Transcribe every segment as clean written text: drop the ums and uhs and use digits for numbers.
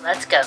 Let's go.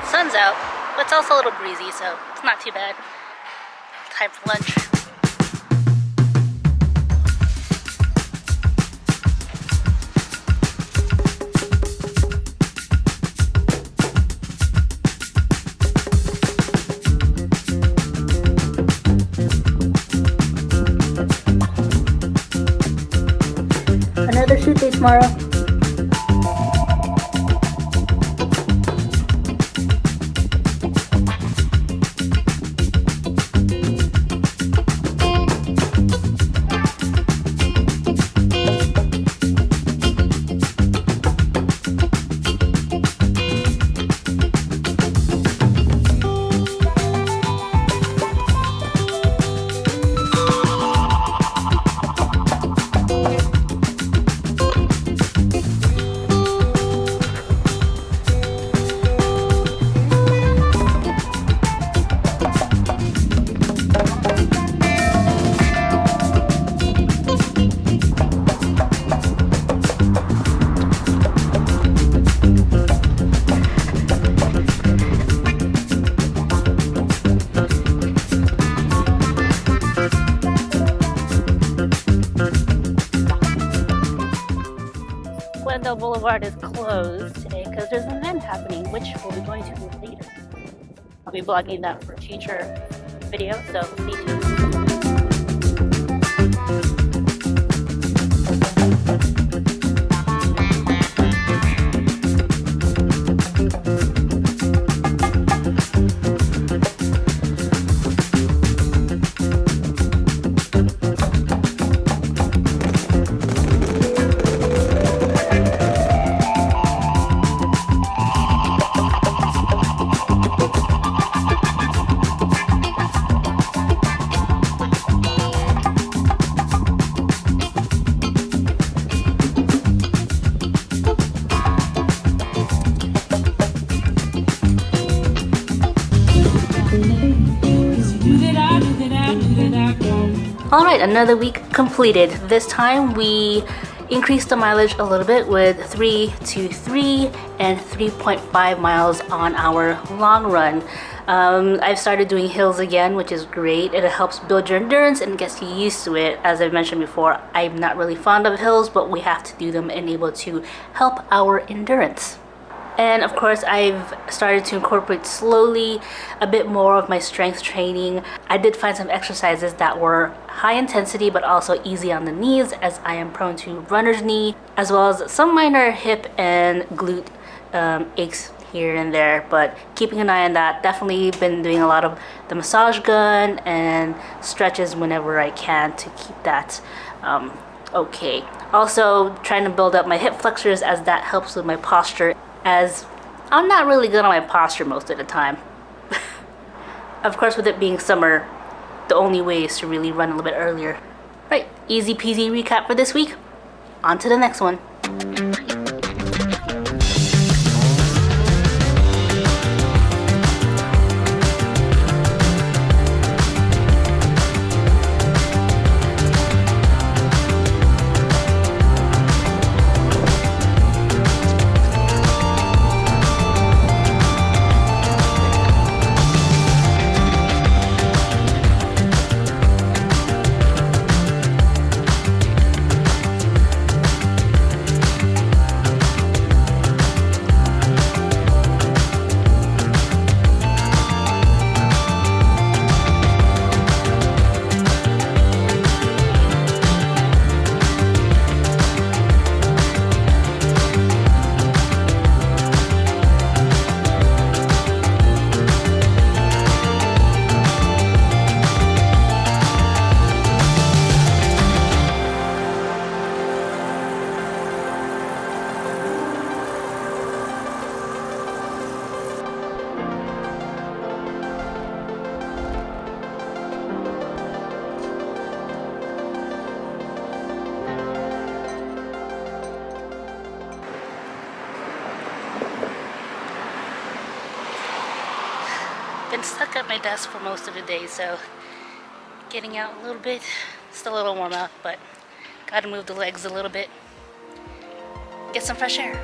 Sun's out, but it's also a little breezy, so it's not too bad. Time for lunch. Another shoot day tomorrow. Boulevard is closed today because there's an event happening, which we'll be going to later. I'll be blogging that for a future video, so stay tuned. Alright, another week completed. This time we increased the mileage a little bit with 3 to 3 and 3.5 miles on our long run. I've started doing hills again, which is great. It helps build your endurance and gets you used to it. As I mentioned before, I'm not really fond of hills, but we have to do them and able to help our endurance. And of course, I've started to incorporate slowly a bit more of my strength training. I did find some exercises that were high intensity but also easy on the knees, as I am prone to runner's knee, as well as some minor hip and glute aches here and there, but keeping an eye on that. Definitely been doing a lot of the massage gun and stretches whenever I can to keep that okay. Also trying to build up my hip flexors, as that helps with my posture, as I'm not really good on my posture most of the time. Of course, with it being summer, the only way is to really run a little bit earlier. Right, easy peasy recap for this week. On to the next one. Been stuck at my desk for most of the day, so getting out a little bit. Still a little warm out, but gotta move the legs a little bit. Get some fresh air.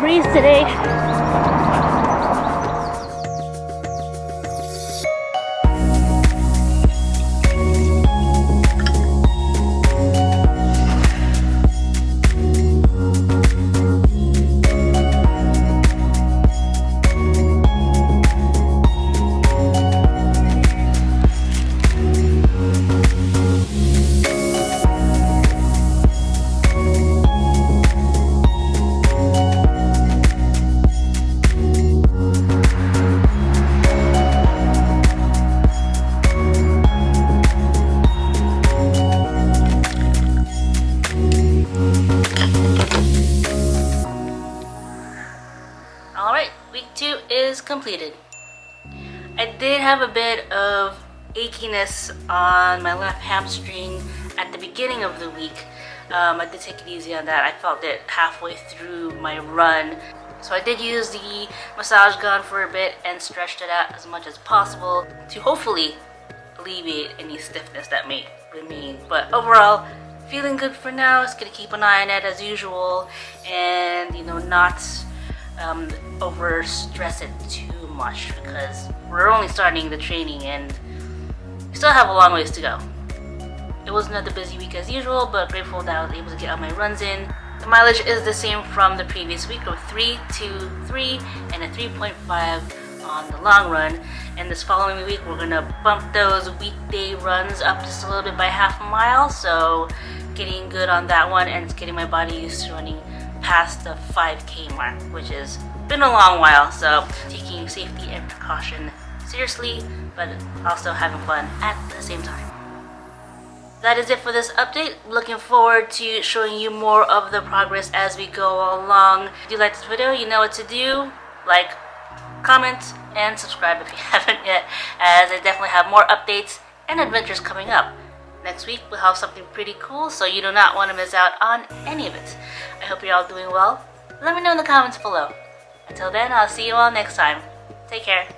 breeze today. Alright, week 2 is completed. I did have a bit of achiness on my left hamstring at the beginning of the week. I did take it easy on that. I felt it halfway through my run. So I did use the massage gun for a bit and stretched it out as much as possible to hopefully alleviate any stiffness that may remain. But overall, feeling good for now. Just gonna keep an eye on it as usual and, you know, not over stress it too much because we're only starting the training and we still have a long ways to go. It was another busy week as usual, but grateful that I was able to get all my runs in. The mileage is the same from the previous week of 3 to 3 and a 3.5 on the long run. And this following week we're gonna bump those weekday runs up just a little bit by half a mile, so getting good on that one and it's getting my body used to running past the 5K mark, which has been a long while, so taking safety and precaution seriously, but also having fun at the same time. That is it for this update. Looking forward to showing you more of the progress as we go along. If you like this video, you know what to do. Like, comment, and subscribe if you haven't yet, as I definitely have more updates and adventures coming up. Next week we'll have something pretty cool, so you do not want to miss out on any of it. I hope you're all doing well. Let me know in the comments below. Until then, I'll see you all next time. Take care.